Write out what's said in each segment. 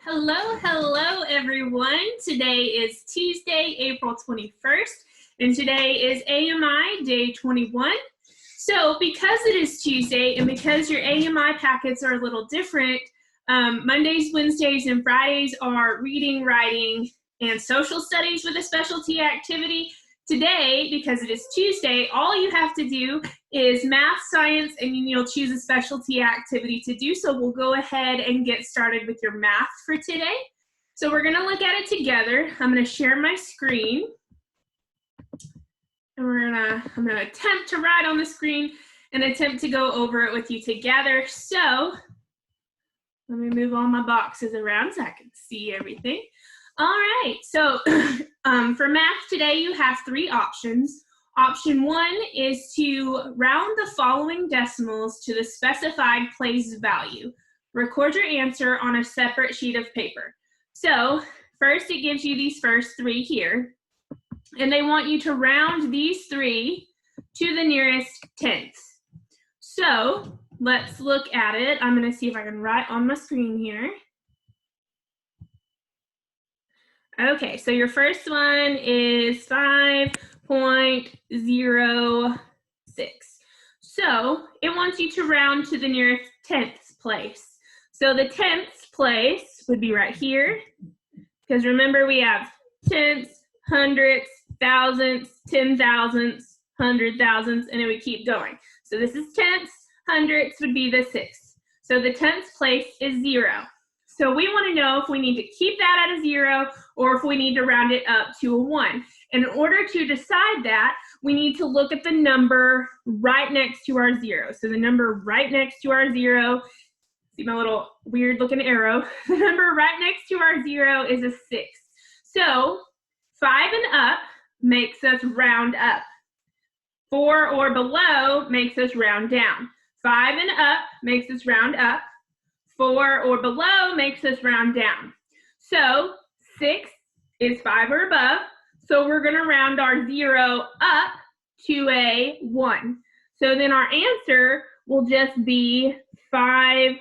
Hello, hello everyone. Today is Tuesday, April 21st, and today is AMI Day 21. So because it is Tuesday and because your AMI packets are a little different, Mondays, Wednesdays, and Fridays are reading, writing, and social studies with a specialty activity. Today, because it is Tuesday, all you have to do is math, science, and you'll choose a specialty activity to do. So we'll go ahead and get started with your math for today. So we're gonna look at it together. I'm gonna share my screen. And I'm gonna attempt to write on the screen and attempt to go over it with you together. So let me move all my boxes around so I can see everything. All right, so for math today, you have three options. Option one is to round the following decimals to the specified place value. Record your answer on a separate sheet of paper. So first it gives you these first three here, and they want you to round these three to the nearest tenth. So let's look at it. I'm gonna see if I can write on my screen here. Okay, so your first one is 5.06. So it wants you to round to the nearest tenths place. So the tenths place would be right here, because remember we have tenths, hundredths, thousandths, 10,000ths, 100,000ths, and it would keep going. So this is tenths, hundredths would be the sixth. So the tenths place is 0. So we want to know if we need to keep that at a 0 or if we need to round it up to a 1. And in order to decide that, we need to look at the number right next to our 0. So the number right next to our 0, see my little weird looking arrow, the number right next to our 0 is a 6. So 5 and up makes us round up. 4 or below makes us round down. 5 and up makes us round up. 4 or below makes us round down. So 6 is 5 or above, so we're going to round our 0 up to a 1. So then our answer will just be 5.1.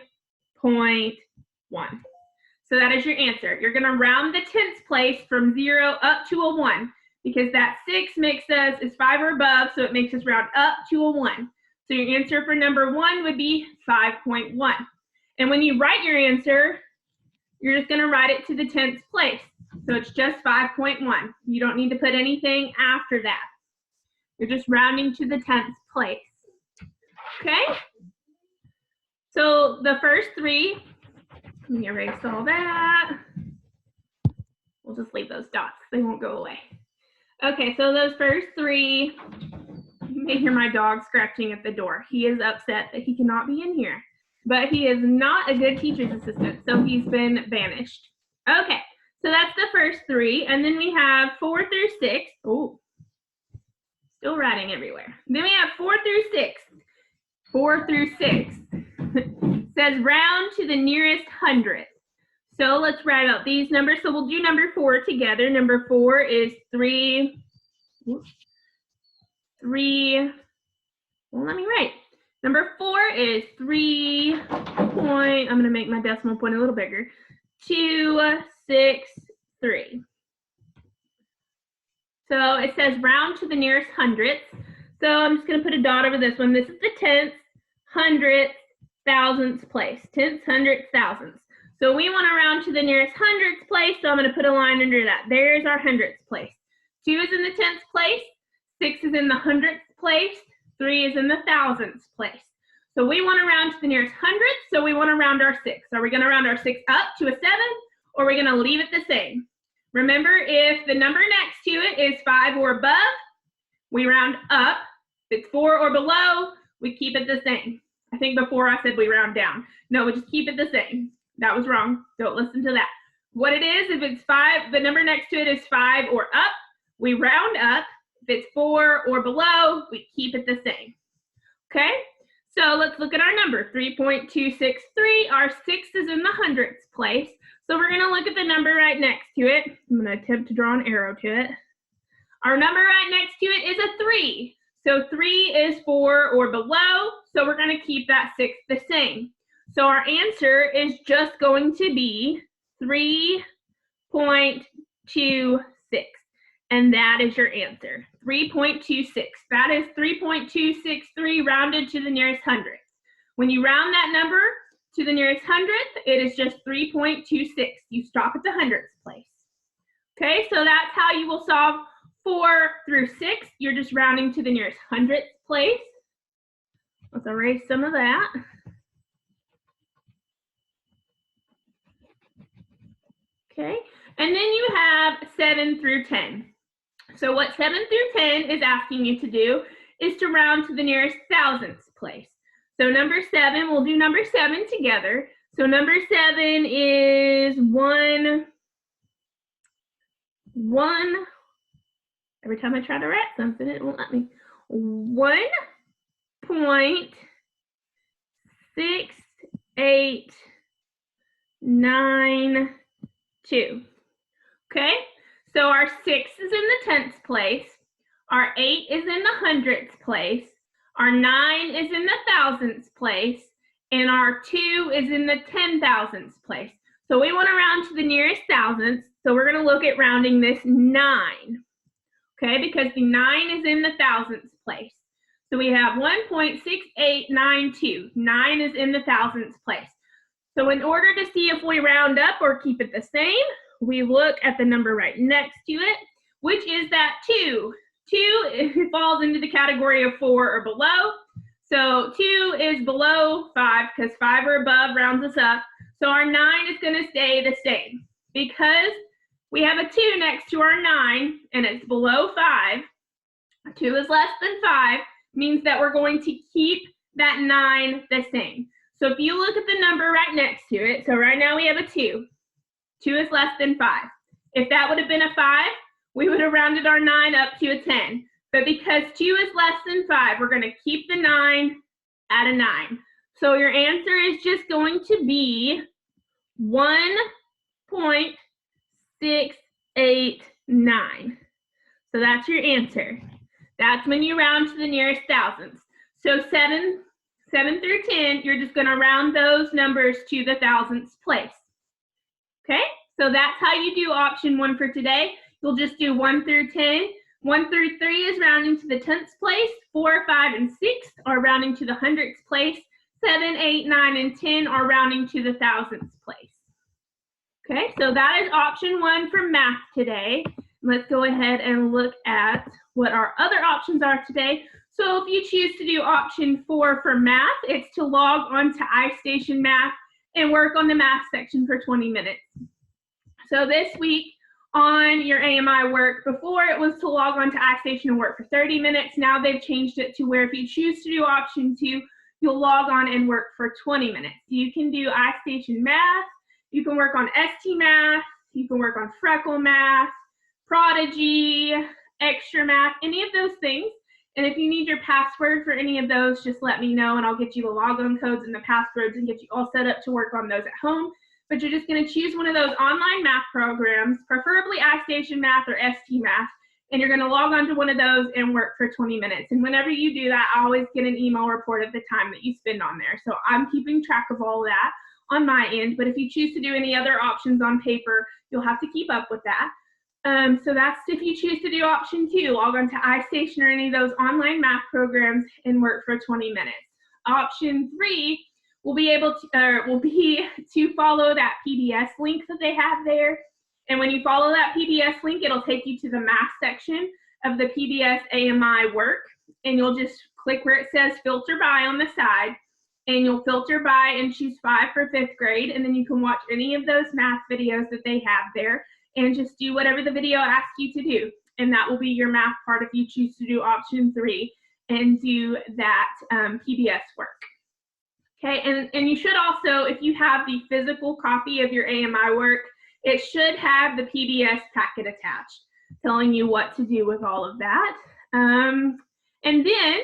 So that is your answer. You're going to round the tenths place from 0 up to a 1, because that 6 makes us, is 5 or above, so it makes us round up to a 1. So your answer for number 1 would be 5.1. And when you write your answer, you're just going to write it to the tenths place. So it's just 5.1. You don't need to put anything after that. You're just rounding to the tenths place. Okay? So the first three, let me erase all that. We'll just leave those dots. They won't go away. Okay, so those first three, you may hear my dog scratching at the door. He is upset that he cannot be in here. But he is not a good teacher's assistant, so he's been banished. Okay, so that's the first three, and then we have 4 through 6. Oh, still writing everywhere. Then we have 4 through 6. 4 through 6 says round to the nearest hundredth. So let's write out these numbers. So we'll do number 4 together. Number 4 is 3. Well, let me write. Number 4 is 3 point, I'm going to make my decimal point a little bigger, 263. So it says round to the nearest hundredth. So I'm just going to put a dot over this one. This is the tenths, hundredths, thousandths place. Tenths, hundredths, thousandths. So we want to round to the nearest hundredths place, so I'm going to put a line under that. There's our hundredths place. 2 is in the tenths place, 6 is in the hundredths place, 3 is in the thousandths place. So we want to round to the nearest hundredth, so we want to round our 6. Are we going to round our 6 up to a 7, or are we going to leave it the same? Remember, if the number next to it is 5 or above, we round up. If it's 4 or below, we keep it the same. I think before I said we round down. No, we just keep it the same. That was wrong. Don't listen to that. What it is, if it's 5, the number next to it is 5 or up, we round up. If it's 4 or below, we keep it the same. Okay, so let's look at our number, 3.263. Our 6 is in the hundredths place. So we're going to look at the number right next to it. I'm going to attempt to draw an arrow to it. Our number right next to it is a 3. So 3 is 4 or below, so we're going to keep that 6 the same. So our answer is just going to be 3.26. And that is your answer, 3.26. That is 3.263 rounded to the nearest hundredth. When you round that number to the nearest hundredth, it is just 3.26. You stop at the hundredths place. Okay, so that's how you will solve 4 through 6. You're just rounding to the nearest hundredths place. Let's erase some of that. Okay, and then you have 7 through 10. So what 7 through 10 is asking you to do is to round to the nearest thousandths place. So number 7, we'll do number 7 together. So number 7 is 1. Every time I try to write something, it won't let me. 1.6892. Okay, so our 6 is in the tenths place, our 8 is in the hundredths place, our 9 is in the thousandths place, and our 2 is in the 10,000ths place. So we want to round to the nearest thousandths, so we're going to look at rounding this 9, okay, because the 9 is in the thousandths place. So we have 1.6892, 9 is in the thousandths place. So in order to see if we round up or keep it the same, we look at the number right next to it, which is that 2. 2 falls into the category of 4 or below. So 2 is below 5 because 5 or above rounds us up. So our 9 is going to stay the same. Because we have a 2 next to our 9 and it's below 5, 2 is less than 5, means that we're going to keep that 9 the same. So if you look at the number right next to it, so right now we have a 2. 2 is less than 5. If that would have been a 5, we would have rounded our 9 up to a 10. But because 2 is less than 5, we're going to keep the 9 at a 9. So your answer is just going to be 1.689. So that's your answer. That's when you round to the nearest thousandths. So 7 through 10, you're just going to round those numbers to the thousandths place. Okay, so that's how you do option 1 for today. You'll just do 1 through 10. 1 through 3 is rounding to the tenths place. 4, 5, and 6 are rounding to the hundredths place. 7, 8, 9, and 10 are rounding to the thousandths place. Okay, so that is option 1 for math today. Let's go ahead and look at what our other options are today. So if you choose to do option 4 for math, it's to log on to iStation Math and work on the math section for 20 minutes. So this week on your AMI work, before it was to log on to iStation and work for 30 minutes. Now they've changed it to where if you choose to do option 2, you'll log on and work for 20 minutes. You can do iStation Math, you can work on ST Math, you can work on Freckle Math, Prodigy, Extra Math, any of those things. And if you need your password for any of those, just let me know and I'll get you the logon codes and the passwords and get you all set up to work on those at home. But you're just going to choose one of those online math programs, preferably iStation Math or ST Math, and you're going to log on to one of those and work for 20 minutes. And whenever you do that, I always get an email report of the time that you spend on there. So I'm keeping track of all that on my end. But if you choose to do any other options on paper, you'll have to keep up with that. So that's if you choose to do option 2, log on to iStation or any of those online math programs and work for 20 minutes. Option 3 will be to follow that PBS link that they have there. And when you follow that PBS link, it'll take you to the math section of the PBS AMI work. And you'll just click where it says filter by on the side. And you'll filter by and choose 5 for 5th grade. And then you can watch any of those math videos that they have there. And just do whatever the video asks you to do. And that will be your math part if you choose to do option 3 and do that PBS work. Okay, and you should also, if you have the physical copy of your AMI work, it should have the PBS packet attached, telling you what to do with all of that. And then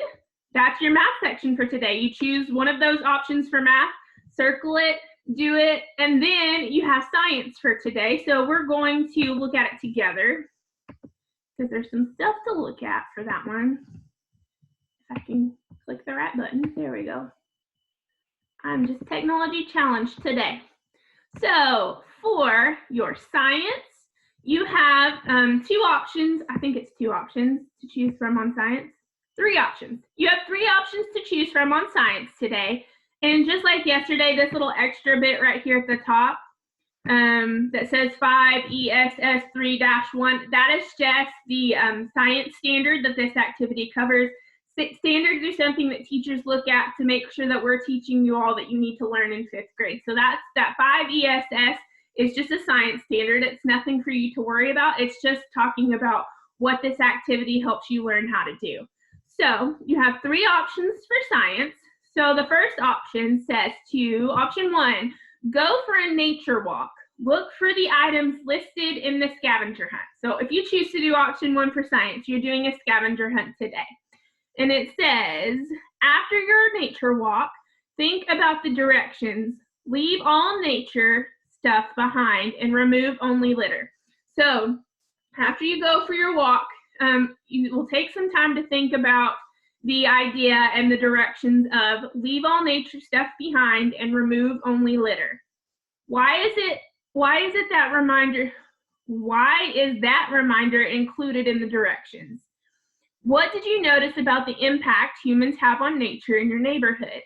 that's your math section for today. You choose one of those options for math, circle it, do it, and then you have science for today. So we're going to look at it together because there's some stuff to look at for that one. If I can click the right button, there we go. I'm just technology challenged today. So for your science, you have 2 options. I think it's 2 options to choose from on science. 3 options. You have 3 options to choose from on science today. And just like yesterday, this little extra bit right here at the top that says 5 ESS 3-1, that is just the science standard that this activity covers. Standards are something that teachers look at to make sure that we're teaching you all that you need to learn in 5th grade. So that 5 ESS is just a science standard. It's nothing for you to worry about. It's just talking about what this activity helps you learn how to do. So you have 3 options for science. So the first option says to option 1, go for a nature walk. Look for the items listed in the scavenger hunt. So if you choose to do option 1 for science, you're doing a scavenger hunt today. And it says, after your nature walk, think about the directions. Leave all nature stuff behind and remove only litter. So after you go for your walk, you will take some time to think about the idea and the directions of leave all nature stuff behind and remove only litter. Why is that reminder included in the directions? What did you notice about the impact humans have on nature in your neighborhood?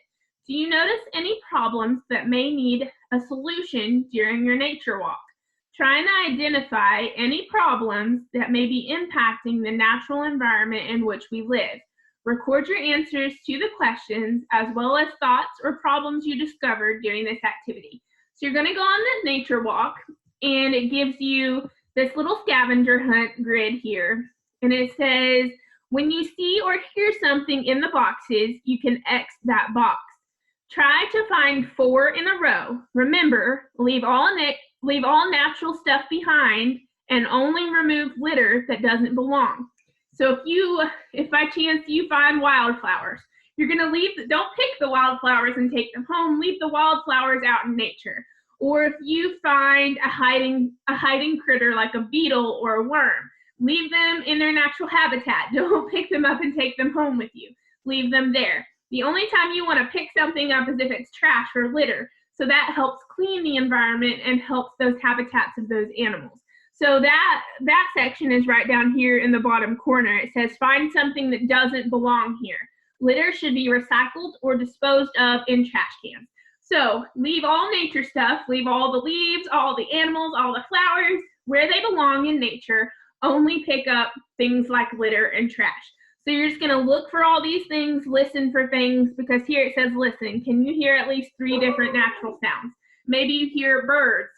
Do you notice any problems that may need a solution during your nature walk? Try and identify any problems that may be impacting the natural environment in which we live. Record your answers to the questions as well as thoughts or problems you discovered during this activity. So you're going to go on the nature walk, and it gives you this little scavenger hunt grid here. And it says, when you see or hear something in the boxes, you can X that box. Try to find 4 in a row. Remember, leave all natural stuff behind and only remove litter that doesn't belong. So if by chance you find wildflowers, you're gonna don't pick the wildflowers and take them home, leave the wildflowers out in nature. Or if you find a hiding critter like a beetle or a worm, leave them in their natural habitat. Don't pick them up and take them home with you. Leave them there. The only time you want to pick something up is if it's trash or litter. So that helps clean the environment and helps those habitats of those animals. So that section is right down here in the bottom corner. It says find something that doesn't belong here. Litter should be recycled or disposed of in trash cans. So leave all nature stuff, leave all the leaves, all the animals, all the flowers where they belong in nature. Only pick up things like litter and trash. So you're just gonna look for all these things, listen for things, because here it says listen. Can you hear at least 3 different natural sounds? Maybe you hear birds.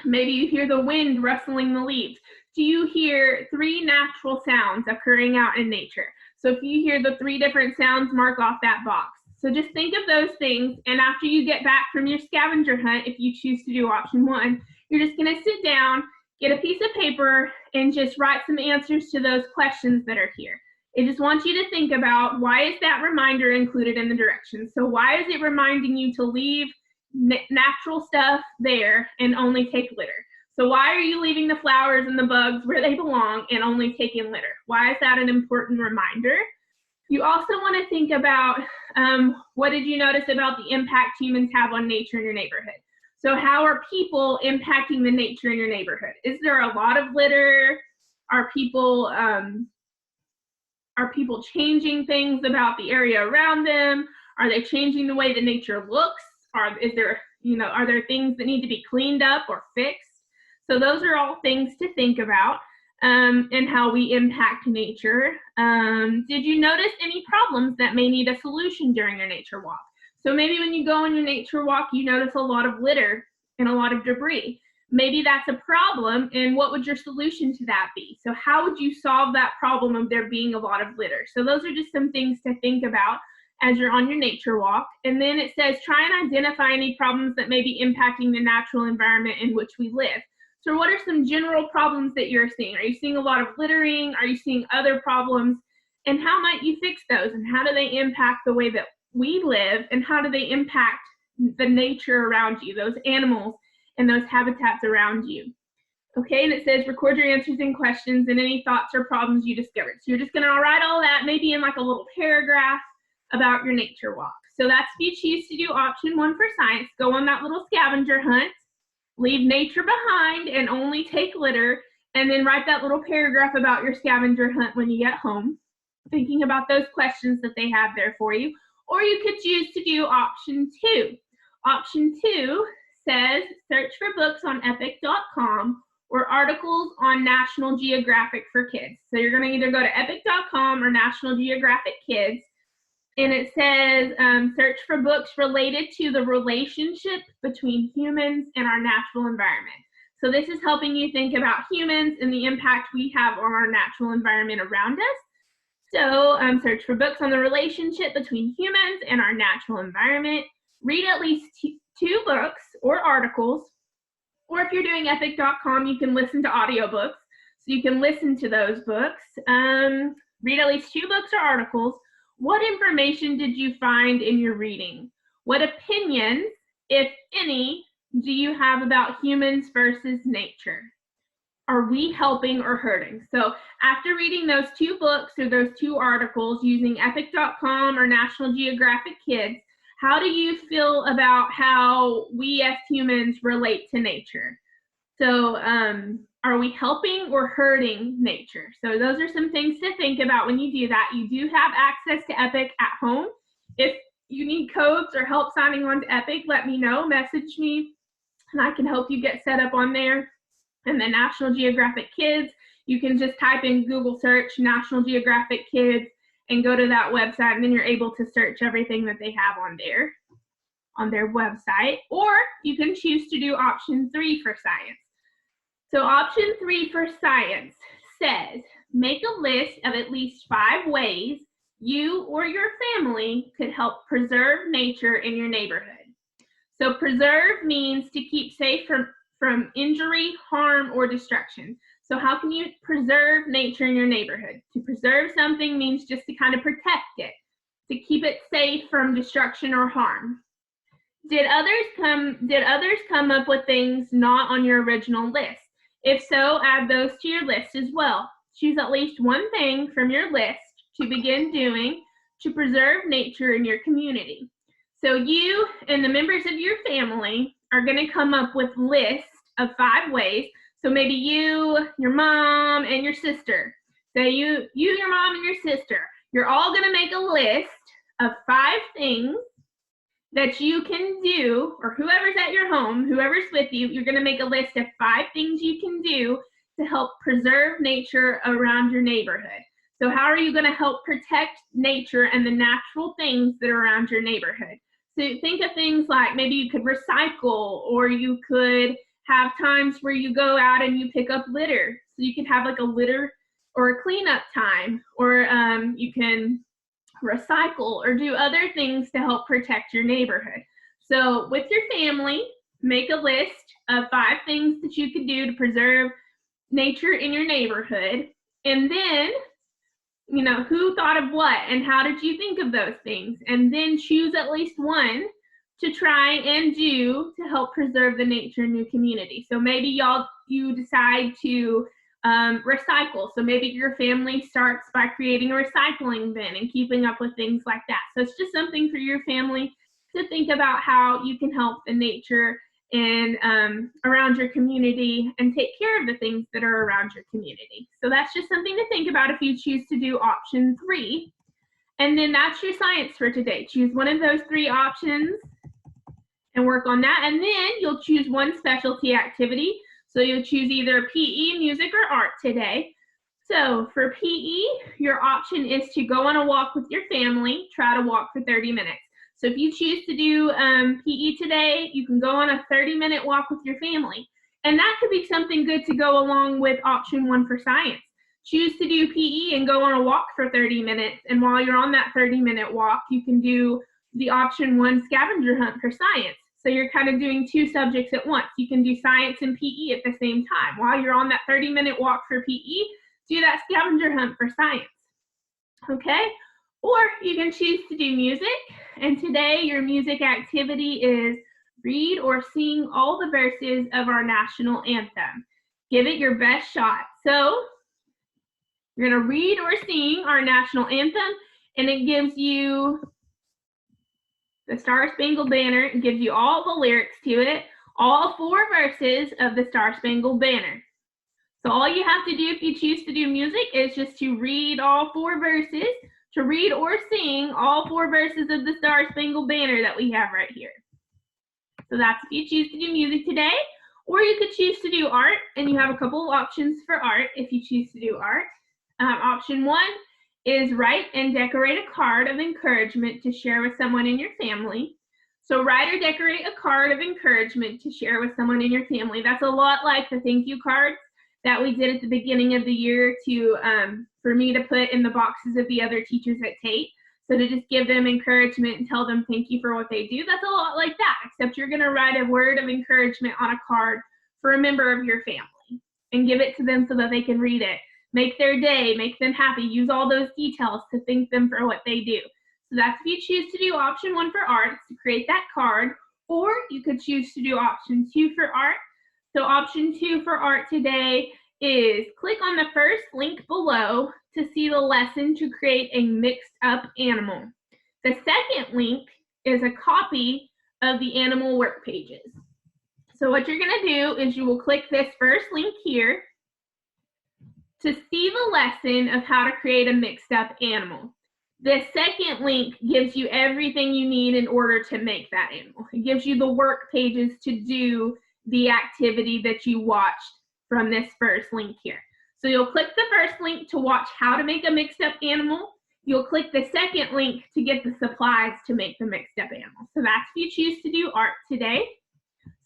Maybe you hear the wind rustling the leaves. Do you hear 3 natural sounds occurring out in nature? So if you hear the 3 different sounds, mark off that box. So just think of those things, and after you get back from your scavenger hunt, if you choose to do option 1, you're just gonna sit down, get a piece of paper, and just write some answers to those questions that are here. It just wants you to think about, why is that reminder included in the directions? So why is it reminding you to leave natural stuff there and only take litter? So why are you leaving the flowers and the bugs where they belong and only taking litter? Why is that an important reminder? You also want to think about what did you notice about the impact humans have on nature in your neighborhood? So how are people impacting the nature in your neighborhood? Is there a lot of litter? Are people changing things about the area around them? Are they changing the way the nature looks? Are there things that need to be cleaned up or fixed? So those are all things to think about and how we impact nature. Did you notice any problems that may need a solution during your nature walk? So maybe when you go on your nature walk, you notice a lot of litter and a lot of debris. Maybe that's a problem, and what would your solution to that be? So how would you solve that problem of there being a lot of litter? So those are just some things to think about as you're on your nature walk. And then it says, try and identify any problems that may be impacting the natural environment in which we live. So what are some general problems that you're seeing? Are you seeing a lot of littering? Are you seeing other problems? And how might you fix those? And how do they impact the way that we live? And how do they impact the nature around you, those animals and those habitats around you? Okay, and it says record your answers and questions and any thoughts or problems you discovered. So you're just gonna write all that maybe in like a little paragraph about your nature walk. So that's if you choose to do option 1 for science. Go on that little scavenger hunt, leave nature behind and only take litter, and then write that little paragraph about your scavenger hunt when you get home, thinking about those questions that they have there for you. Or you could choose to do option 2. Option 2 says search for books on epic.com or articles on National Geographic for Kids. So you're going to either go to epic.com or National Geographic Kids, and it says search for books related to the relationship between humans and our natural environment. So this is helping you think about humans and the impact we have on our natural environment around us. So search for books on the relationship between humans and our natural environment. Read at least 2 books or articles, or if you're doing epic.com, you can listen to audiobooks. So you can listen to those books. Read at least 2 books or articles. What information did you find in your reading? What opinions, if any, do you have about humans versus nature? Are we helping or hurting? So after reading those 2 books or those 2 articles using epic.com or National Geographic Kids, how do you feel about how we as humans relate to nature? So are we helping or hurting nature? So those are some things to think about when you do that. You do have access to Epic at home. If you need codes or help signing on to Epic, let me know, message me, and I can help you get set up on there. And then National Geographic Kids, you can just type in Google search National Geographic Kids and go to that website, and then you're able to search everything that they have on their website. Or you can choose to do option 3 for science. So option 3 for science says, make a list of at least 5 ways you or your family could help preserve nature in your neighborhood. So preserve means to keep safe from injury, harm, or destruction. So how can you preserve nature in your neighborhood? To preserve something means just to kind of protect it, to keep it safe from destruction or harm. Did others come up with things not on your original list? If so, add those to your list as well. Choose at least 1 thing from your list to begin doing to preserve nature in your community. So you and the members of your family are going to come up with lists of 5 ways. So maybe you, your mom, and your sister. So you, your mom, and your sister. You're all going to make a list of 5 things that you can do, or whoever's at your home, whoever's with you, you're going to make a list of 5 things you can do to help preserve nature around your neighborhood. So how are you going to help protect nature and the natural things that are around your neighborhood? So think of things like maybe you could recycle, or you could have times where you go out and you pick up litter. So you could have like a litter or a cleanup time, or you can recycle or do other things to help protect your neighborhood. So with your family, make a list of 5 things that you can do to preserve nature in your neighborhood. And then, you know, who thought of what and how did you think of those things? And then choose at least 1 to try and do to help preserve the nature in your community. So maybe you decide to recycle. So maybe your family starts by creating a recycling bin and keeping up with things like that. So it's just something for your family to think about how you can help the nature and around your community and take care of the things that are around your community. So that's just something to think about if you choose to do option 3. And then that's your science for today. Choose one of those 3 options and work on that. And then you'll choose 1 specialty activity. So you'll choose either PE, music, or art today. So for PE, your option is to go on a walk with your family. Try to walk for 30 minutes. So if you choose to do PE today, you can go on a 30-minute walk with your family. And that could be something good to go along with option 1 for science. Choose to do PE and go on a walk for 30 minutes. And while you're on that 30-minute walk, you can do the option 1 scavenger hunt for science. So you're kind of doing 2 subjects at once. You can do science and PE at the same time. While you're on that 30-minute walk for PE, do that scavenger hunt for science. Okay? Or you can choose to do music. And today your music activity is read or sing all the verses of our national anthem. Give it your best shot. So you're going to read or sing our national anthem, and it gives you the Star Spangled Banner. It gives you all the lyrics to it, all 4 verses of the Star Spangled Banner. So all you have to do if you choose to do music is just to read all 4 verses, to read or sing all 4 verses of the Star Spangled Banner that we have right here. So that's if you choose to do music today, or you could choose to do art, and you have a couple of options for art if you choose to do art. Option 1 is write and decorate a card of encouragement to share with someone in your family. So write or decorate a card of encouragement to share with someone in your family. That's a lot like the thank you cards that we did at the beginning of the year for me to put in the boxes of the other teachers at Tate. So to just give them encouragement and tell them thank you for what they do, that's a lot like that, except you're gonna write a word of encouragement on a card for a member of your family and give it to them so that they can read it. Make their day, make them happy, use all those details to thank them for what they do. So that's if you choose to do option 1 for art, to create that card, or you could choose to do option 2 for art. So option 2 for art today is click on the first link below to see the lesson to create a mixed up animal. The second link is a copy of the animal work pages. So what you're gonna do is you will click this first link here to see the lesson of how to create a mixed up animal. The second link gives you everything you need in order to make that animal. It gives you the work pages to do the activity that you watched from this first link here. So you'll click the first link to watch how to make a mixed up animal. You'll click the second link to get the supplies to make the mixed up animal. So that's if you choose to do art today.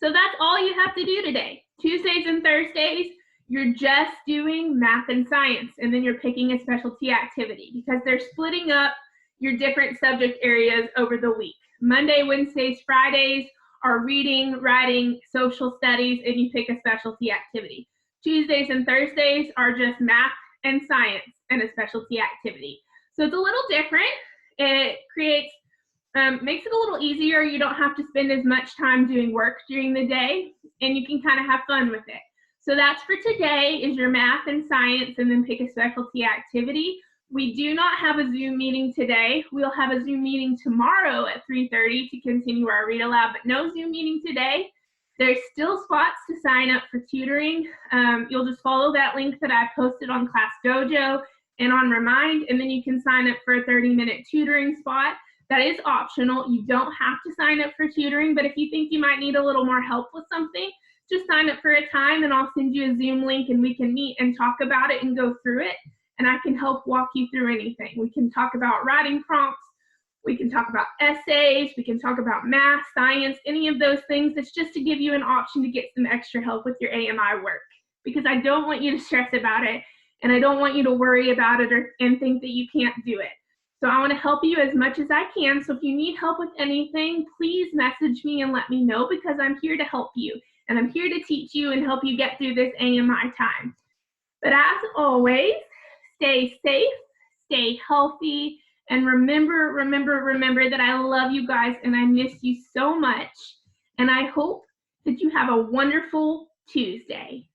So that's all you have to do today. Tuesdays and Thursdays, you're just doing math and science, and then you're picking a specialty activity because they're splitting up your different subject areas over the week. Monday, Wednesdays, Fridays are reading, writing, social studies, and you pick a specialty activity. Tuesdays and Thursdays are just math and science and a specialty activity. So it's a little different. It makes it a little easier. You don't have to spend as much time doing work during the day, and you can kind of have fun with it. So that's for today, is your math and science, and then pick a specialty activity. We do not have a Zoom meeting today. We'll have a Zoom meeting tomorrow at 3:30 to continue our read aloud, but no Zoom meeting today. There's still spots to sign up for tutoring. You'll just follow that link that I posted on Class Dojo and on Remind, and then you can sign up for a 30-minute tutoring spot. That is optional. You don't have to sign up for tutoring, but if you think you might need a little more help with something, just sign up for a time and I'll send you a Zoom link and we can meet and talk about it and go through it. And I can help walk you through anything. We can talk about writing prompts. We can talk about essays. We can talk about math, science, any of those things. It's just to give you an option to get some extra help with your AMI work, because I don't want you to stress about it and I don't want you to worry about it and think that you can't do it. So I want to help you as much as I can. So if you need help with anything, please message me and let me know, because I'm here to help you. And I'm here to teach you and help you get through this AMI time. But as always, stay safe, stay healthy, and remember that I love you guys and I miss you so much. And I hope that you have a wonderful Tuesday.